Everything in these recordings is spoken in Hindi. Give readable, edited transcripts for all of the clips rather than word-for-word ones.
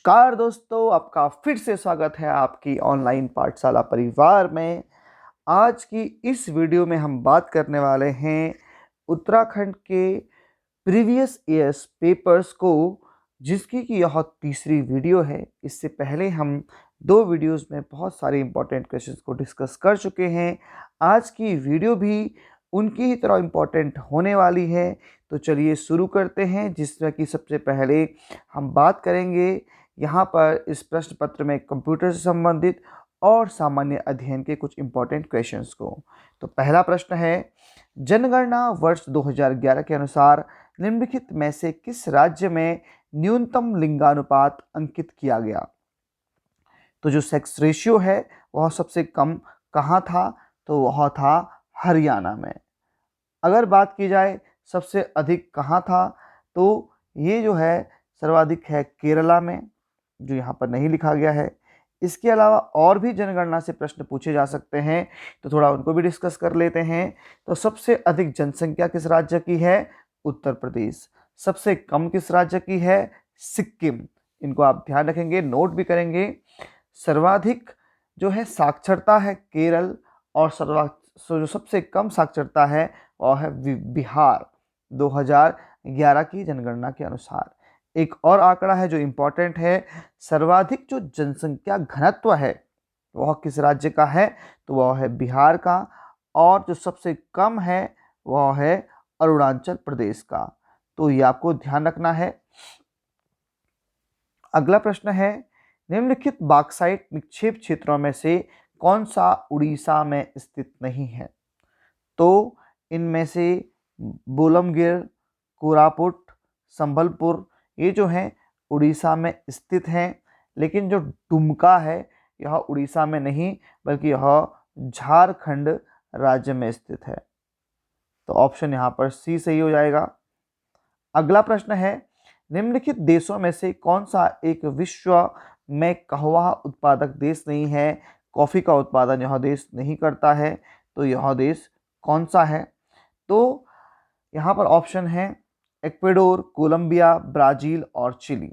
नमस्कार दोस्तों, आपका फिर से स्वागत है आपकी ऑनलाइन पाठशाला परिवार में। आज की इस वीडियो में हम बात करने वाले हैं उत्तराखंड के प्रीवियस ईयर्स पेपर्स को, जिसकी कि यह तीसरी वीडियो है। इससे पहले हम दो वीडियोस में बहुत सारे इंपॉर्टेंट क्वेश्चंस को डिस्कस कर चुके हैं। आज की वीडियो भी उनकी ही तरह इंपॉर्टेंट होने वाली है। तो चलिए शुरू करते हैं, जिसमें कि सबसे पहले हम बात करेंगे यहाँ पर इस प्रश्न पत्र में कंप्यूटर से संबंधित और सामान्य अध्ययन के कुछ इंपॉर्टेंट क्वेश्चंस को। तो पहला प्रश्न है, जनगणना वर्ष 2011 के अनुसार निम्नलिखित में से किस राज्य में न्यूनतम लिंगानुपात अंकित किया गया? तो जो सेक्स रेशियो है वह सबसे कम कहाँ था? तो वह था हरियाणा में। अगर बात की जाए सबसे अधिक कहाँ था, तो ये जो है सर्वाधिक है केरला में, जो यहाँ पर नहीं लिखा गया है। इसके अलावा और भी जनगणना से प्रश्न पूछे जा सकते हैं, तो थोड़ा उनको भी डिस्कस कर लेते हैं। तो सबसे अधिक जनसंख्या किस राज्य की है? उत्तर प्रदेश। सबसे कम किस राज्य की है? सिक्किम। इनको आप ध्यान रखेंगे, नोट भी करेंगे। सर्वाधिक जो है साक्षरता है केरल, और जो सबसे कम साक्षरता है वह है बिहार 2011 की जनगणना के अनुसार। एक और आंकड़ा है जो इम्पोर्टेंट है, सर्वाधिक जो जनसंख्या घनत्व है वह किस राज्य का है? तो वह है बिहार का, और जो सबसे कम है वह है अरुणाचल प्रदेश का। तो ये आपको ध्यान रखना है। अगला प्रश्न है, निम्नलिखित बॉक्साइट निक्षेप क्षेत्रों में से कौन सा उड़ीसा में स्थित नहीं है? तो इनमें से बोलमगिर, कोरापुट, संबलपुर, ये जो हैं उड़ीसा में स्थित हैं। लेकिन जो डुमका है यह उड़ीसा में नहीं बल्कि यह झारखंड राज्य में स्थित है। तो ऑप्शन यहाँ पर सी सही हो जाएगा। अगला प्रश्न है, निम्नलिखित देशों में से कौन सा एक विश्व में कहवा उत्पादक देश नहीं है? कॉफ़ी का उत्पादन यह देश नहीं करता है, तो यह देश कौन सा है? तो यहाँ पर ऑप्शन है इक्वाडोर, कोलंबिया, ब्राज़ील और चिली।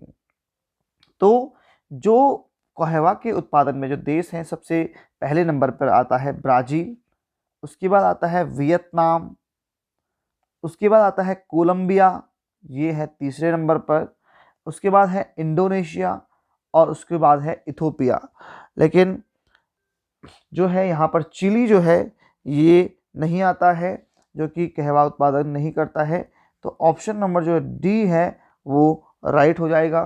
तो जो कहवा के उत्पादन में जो देश हैं, सबसे पहले नंबर पर आता है ब्राज़ील, उसके बाद आता है वियतनाम, उसके बाद आता है कोलंबिया, ये है तीसरे नंबर पर, उसके बाद है इंडोनेशिया, और उसके बाद है इथोपिया। लेकिन जो है यहाँ पर चिली जो है ये नहीं आता है, जो कि कहवा उत्पादन नहीं करता है। तो ऑप्शन नंबर जो डी है वो राइट हो जाएगा।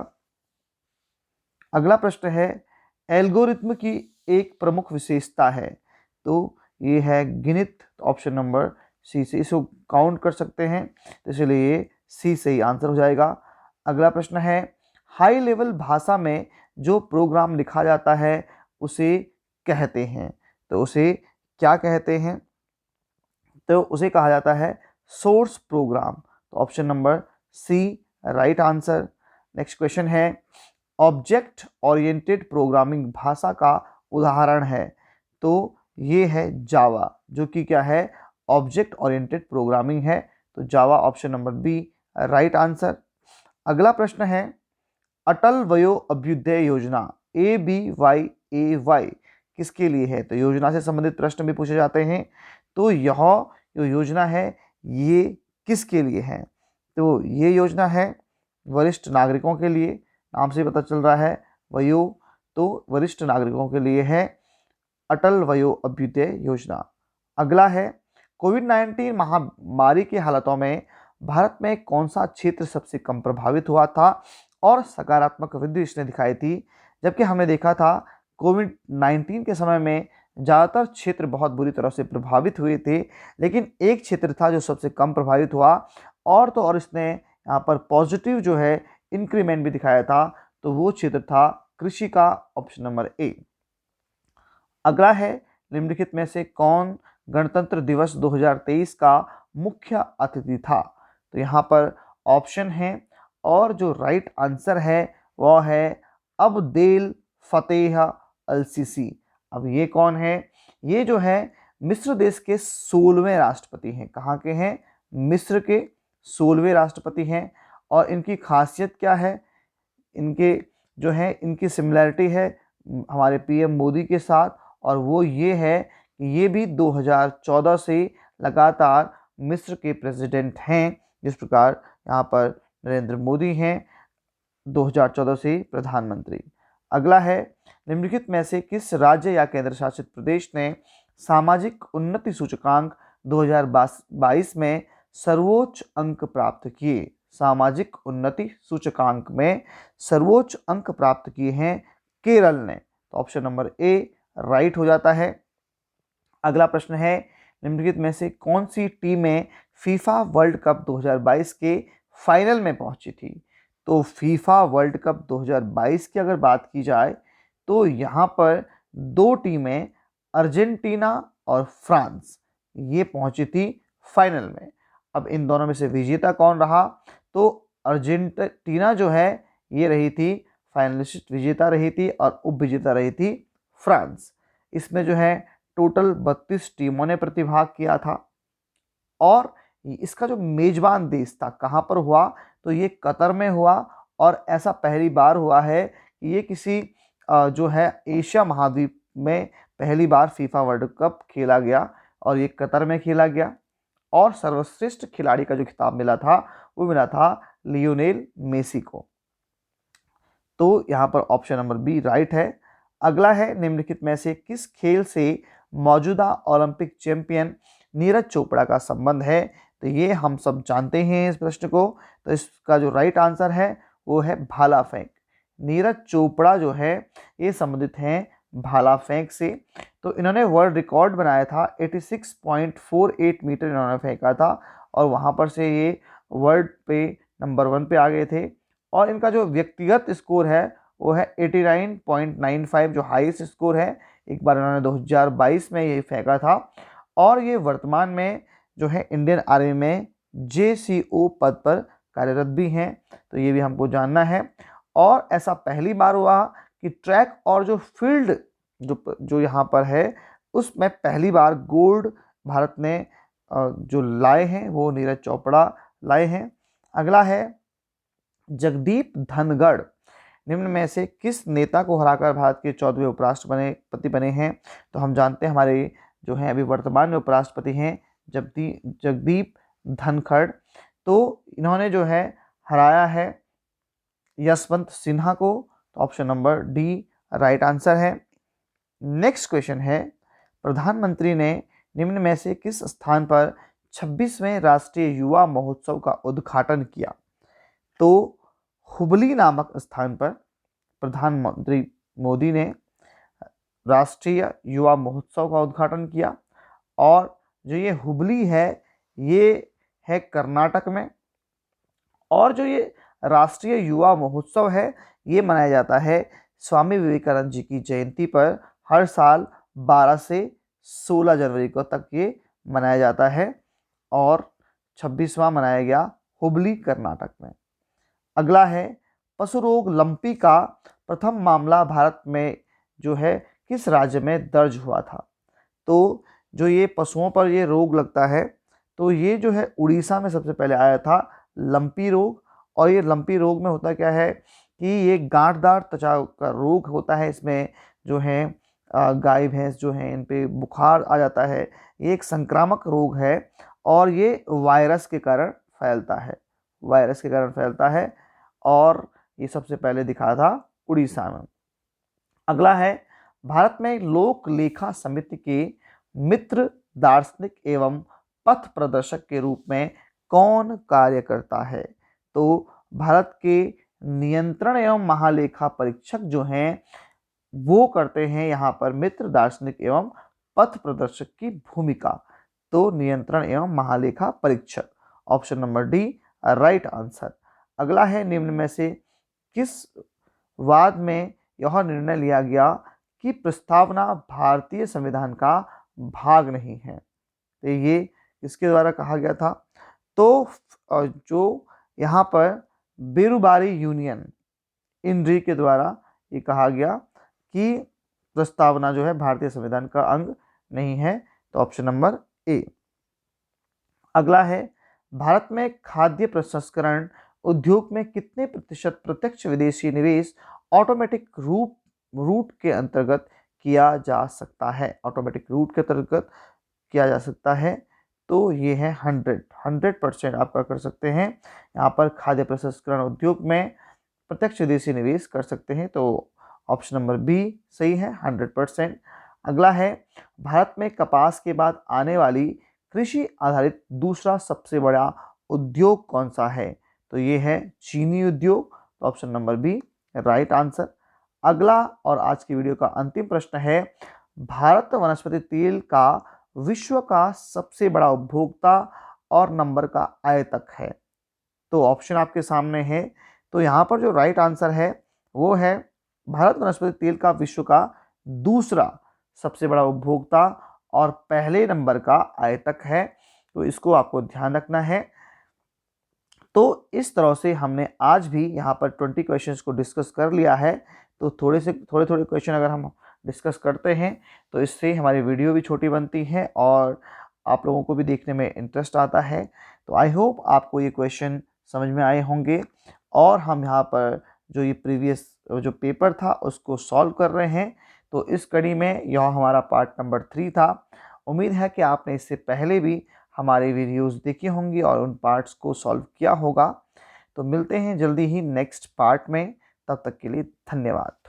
अगला प्रश्न है, एल्गोरिथम की एक प्रमुख विशेषता है, तो ये है गिनित। ऑप्शन नंबर सी से इसको काउंट कर सकते हैं, तो इसलिए ये सी सही आंसर हो जाएगा। अगला प्रश्न है, हाई लेवल भाषा में जो प्रोग्राम लिखा जाता है उसे कहते हैं, तो उसे क्या कहते हैं? तो उसे कहा जाता है सोर्स प्रोग्राम। तो option number C right answer. Next question है, ऑब्जेक्ट ओरिएंटेड प्रोग्रामिंग भाषा का उदाहरण है, तो ये है जावा, जो कि क्या है? ऑब्जेक्ट ओरिएंटेड प्रोग्रामिंग है। तो Java option number B right answer. अगला प्रश्न है, अटल वयो अभ्युदय योजना ABYAY किसके लिए है? तो योजना से संबंधित प्रश्न भी पूछे जाते हैं। तो यह जो योजना है ये किसके लिए है? तो ये योजना है वरिष्ठ नागरिकों के लिए, नाम से पता चल रहा है वयो, तो वरिष्ठ नागरिकों के लिए है अटल वयो अभ्युदय योजना। अगला है, कोविड-19 महामारी की हालातों में भारत में कौन सा क्षेत्र सबसे कम प्रभावित हुआ था और सकारात्मक वृद्धि इसने दिखाई थी? जबकि हमने देखा था कोविड-19 के समय में ज़्यादातर क्षेत्र बहुत बुरी तरह से प्रभावित हुए थे, लेकिन एक क्षेत्र था जो सबसे कम प्रभावित हुआ, और तो और इसने यहाँ पर पॉजिटिव जो है इंक्रीमेंट भी दिखाया था, तो वो क्षेत्र था कृषि का। Option number A. अगला है, निम्नलिखित में से कौन गणतंत्र दिवस 2023 का मुख्य अतिथि था? तो यहाँ पर ऑप्शन है, और जो राइट आंसर है वह है अब्देल फतेह अल सीसी। अब ये कौन है? ये जो है मिस्र देश के 16वें राष्ट्रपति हैं। कहाँ के हैं? मिस्र के 16वें राष्ट्रपति हैं। और इनकी खासियत क्या है? इनके जो है इनकी सिमिलैरिटी है हमारे पीएम मोदी के साथ, और वो ये है कि ये भी 2014 से लगातार मिस्र के प्रेसिडेंट हैं, जिस प्रकार यहाँ पर नरेंद्र मोदी हैं 2014 से प्रधानमंत्री। अगला है, निम्नलिखित में से किस राज्य या केंद्र शासित प्रदेश ने सामाजिक उन्नति सूचकांक 2022 में सर्वोच्च अंक प्राप्त किए? सामाजिक उन्नति सूचकांक में सर्वोच्च अंक प्राप्त किए हैं केरल ने। तो ऑप्शन नंबर ए राइट हो जाता है। अगला प्रश्न है, निम्नलिखित में से कौन सी टीमें फीफा वर्ल्ड कप 2022 के फाइनल में पहुंची थी? तो फीफा वर्ल्ड कप 2022 की अगर बात की जाए तो यहाँ पर दो टीमें अर्जेंटीना और फ्रांस ये पहुंची थी फाइनल में। अब इन दोनों में से विजेता कौन रहा? तो अर्जेंटीना जो है ये रही थी फाइनलिस्ट, विजेता रही थी, और उप विजेता रही थी फ्रांस। इसमें जो है टोटल 32 टीमों ने प्रतिभाग किया था, और इसका जो मेजबान देश था कहाँ पर हुआ? तो ये कतर में हुआ, और ऐसा पहली बार हुआ है कि ये किसी जो है एशिया महाद्वीप में पहली बार फीफा वर्ल्ड कप खेला गया, और ये कतर में खेला गया। और सर्वश्रेष्ठ खिलाड़ी का जो खिताब मिला था वो मिला था लियोनेल मेसी को। तो यहाँ पर ऑप्शन नंबर बी राइट है। अगला है, निम्नलिखित में से किस खेल से मौजूदा ओलंपिक चैंपियन नीरज चोपड़ा का संबंध है? तो ये हम सब जानते हैं इस प्रश्न को। तो इसका जो राइट आंसर है वो है भाला फेंक। नीरज चोपड़ा जो है ये संबंधित हैं भाला फेंक से। तो इन्होंने वर्ल्ड रिकॉर्ड बनाया था, 86.48 मीटर इन्होंने फेंका था, और वहाँ पर से ये वर्ल्ड पे नंबर 1 पे आ गए थे। और इनका जो व्यक्तिगत स्कोर है वो है 89.95, जो हाईएस्ट स्कोर है। एक बार इन्होंने 2022 में ये फेंका था, और ये वर्तमान में जो है इंडियन आर्मी में JCO पद पर कार्यरत भी हैं। तो ये भी हमको जानना है। और ऐसा पहली बार हुआ कि ट्रैक और जो फील्ड जो यहाँ पर है उसमें पहली बार गोल्ड भारत ने जो लाए हैं वो नीरज चोपड़ा लाए हैं। अगला है, जगदीप धनखड़ निम्न में से किस नेता को हराकर भारत के 14वें उपराष्ट्रपति बने हैं? तो हम जानते हैं हमारे जो हैं अभी वर्तमान में उपराष्ट्रपति हैं जगदीप धनखड़। तो इन्होंने जो है हराया है यशवंत सिन्हा को। तो option number D right answer है। नेक्स्ट क्वेश्चन है, प्रधानमंत्री ने निम्न में से किस स्थान पर 26वें राष्ट्रीय युवा महोत्सव का उद्घाटन किया? तो हुबली नामक स्थान पर प्रधानमंत्री मोदी ने राष्ट्रीय युवा महोत्सव का उद्घाटन किया, और जो ये हुबली है ये है कर्नाटक में। और जो ये राष्ट्रीय युवा महोत्सव है ये मनाया जाता है स्वामी विवेकानंद जी की जयंती पर, हर साल 12 से 16 जनवरी को तक ये मनाया जाता है, और 26वां मनाया गया हुबली कर्नाटक में। अगला है, पशु रोग लंपी का प्रथम मामला भारत में जो है किस राज्य में दर्ज हुआ था? तो जो ये पशुओं पर ये रोग लगता है तो ये जो है उड़ीसा में सबसे पहले आया था लंपी रोग। और ये लंपी रोग में होता क्या है कि ये गांठदार त्वचा का रोग होता है। इसमें जो है गाय भैंस जो हैं इन पे बुखार आ जाता है। ये एक संक्रामक रोग है, और ये वायरस के कारण फैलता है, और ये सबसे पहले दिखा था उड़ीसा में। अगला है, भारत में लोक लेखा समिति के मित्र दार्शनिक एवं पथ प्रदर्शक के रूप में कौन कार्य करता है? तो भारत के नियंत्रण एवं महालेखा परीक्षक जो हैं वो करते हैं यहाँ पर मित्र दार्शनिक एवं पथ प्रदर्शक की भूमिका। तो नियंत्रण एवं महालेखा परीक्षक, option number D right answer. अगला है, निम्न में से किस वाद में यह निर्णय लिया गया कि प्रस्तावना भारतीय संविधान का भाग नहीं है? तो ये किसके द्वारा कहा गया था? तो जो यहाँ पर बेरुबारी यूनियन इंड्री के द्वारा ये कहा गया कि प्रस्तावना जो है भारतीय संविधान का अंग नहीं है। तो ऑप्शन नंबर ए। अगला है, भारत में खाद्य प्रसंस्करण उद्योग में कितने प्रतिशत प्रत्यक्ष विदेशी निवेश ऑटोमेटिक रूट के अंतर्गत किया जा सकता है, ऑटोमेटिक रूट के अंतर्गत किया जा सकता है। तो ये है 100% आप क्या कर सकते हैं, यहाँ पर खाद्य प्रसंस्करण उद्योग में प्रत्यक्ष विदेशी निवेश कर सकते हैं। तो ऑप्शन नंबर बी सही है, 100%। अगला है, भारत में कपास के बाद आने वाली कृषि आधारित दूसरा सबसे बड़ा उद्योग कौन सा है? तो ये है चीनी उद्योग। तो option number B right answer. अगला और आज की वीडियो का अंतिम प्रश्न है, भारत वनस्पति तेल का विश्व का सबसे बड़ा उपभोक्ता और नंबर का आयतक है। तो ऑप्शन आपके सामने है। तो यहाँ पर जो राइट आंसर है वो है, भारत वनस्पति तेल का विश्व का दूसरा सबसे बड़ा उपभोक्ता और पहले नंबर का आयतक है। तो इसको आपको ध्यान रखना है। तो इस तरह से हमने आज भी यहाँ पर 20 क्वेश्चंस को डिस्कस कर लिया है। तो थोड़े क्वेश्चन अगर हम डिस्कस करते हैं तो इससे हमारी वीडियो भी छोटी बनती है और आप लोगों को भी देखने में इंटरेस्ट आता है। तो आई होप आपको ये क्वेश्चन समझ में आए होंगे और हम यहाँ पर जो ये प्रीवियस जो पेपर था उसको सॉल्व कर रहे हैं। तो इस कड़ी में यह हमारा पार्ट नंबर 3 था। उम्मीद है कि आपने इससे पहले भी हमारे वीडियोस देखी होंगी और उन पार्ट्स को सॉल्व किया होगा। तो मिलते हैं जल्दी ही नेक्स्ट पार्ट में, तब तक के लिए धन्यवाद।